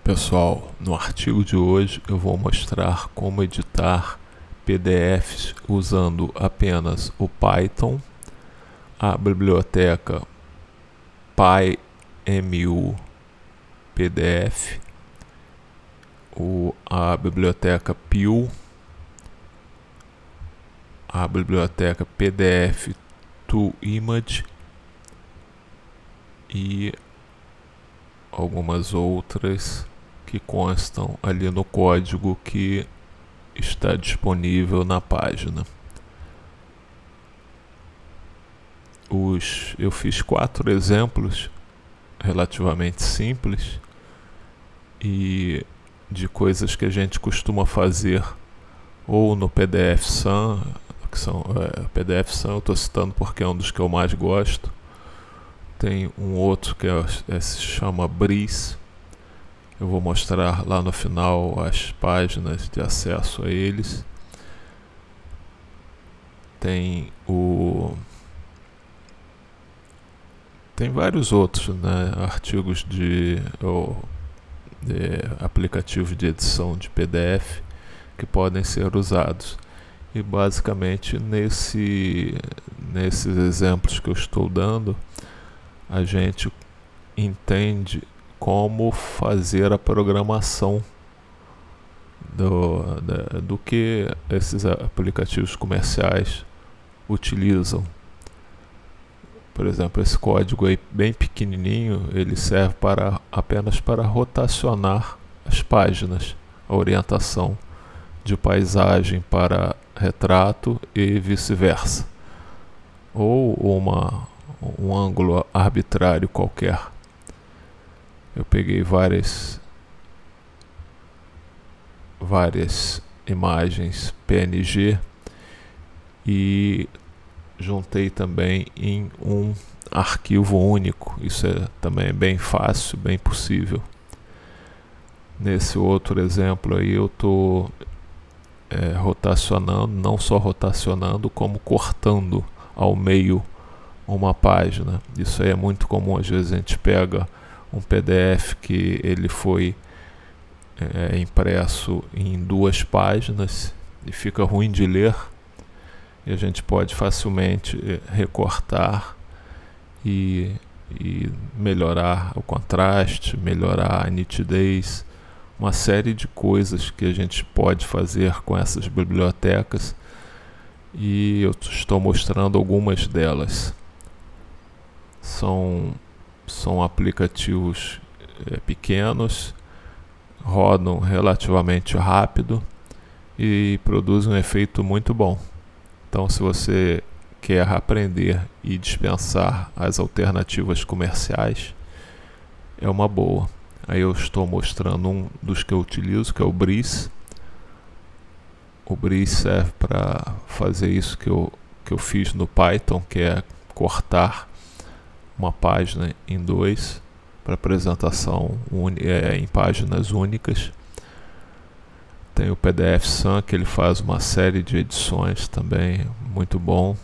Pessoal, no artigo de hoje eu vou mostrar como editar PDFs usando apenas o Python, a biblioteca PyMU PDF, a biblioteca PIL, a biblioteca PDF to Image e algumas outras que constam ali no código que está disponível na página. Eu fiz 4 exemplos relativamente simples e de coisas que a gente costuma fazer ou no PDF-SAM, que são PDF-SAM eu estou citando porque é um dos que eu mais gosto. Tem um outro que se chama Breeze. Eu vou mostrar lá no final as páginas de acesso a eles. Tem vários outros, né, artigos de aplicativos de edição de PDF que podem ser usados. E basicamente nesses exemplos que eu estou dando, a gente entende como fazer a programação do que esses aplicativos comerciais utilizam. Por exemplo, esse código aí bem pequenininho, ele serve apenas para rotacionar as páginas, a orientação de paisagem para retrato e vice-versa, ou um ângulo arbitrário qualquer. Eu peguei várias imagens PNG e juntei também em um arquivo único. Isso também é bem fácil, bem possível. Nesse outro exemplo aí eu estou rotacionando, não só rotacionando, como cortando ao meio uma página. Isso aí é muito comum. Às vezes a gente pega um PDF que ele foi impresso em 2 páginas e fica ruim de ler, e a gente pode facilmente recortar e melhorar o contraste, melhorar a nitidez, uma série de coisas que a gente pode fazer com essas bibliotecas, e eu estou mostrando algumas delas. São aplicativos pequenos, rodam relativamente rápido e produzem um efeito muito bom. Então, se você quer aprender e dispensar as alternativas comerciais, é uma boa. Aí eu estou mostrando um dos que eu utilizo, que é o Breeze. O Breeze serve para fazer isso que eu fiz no Python, que é cortar uma página em 2 para apresentação em páginas únicas. Tem o PDF-SAM, que ele faz uma série de edições também, muito bom.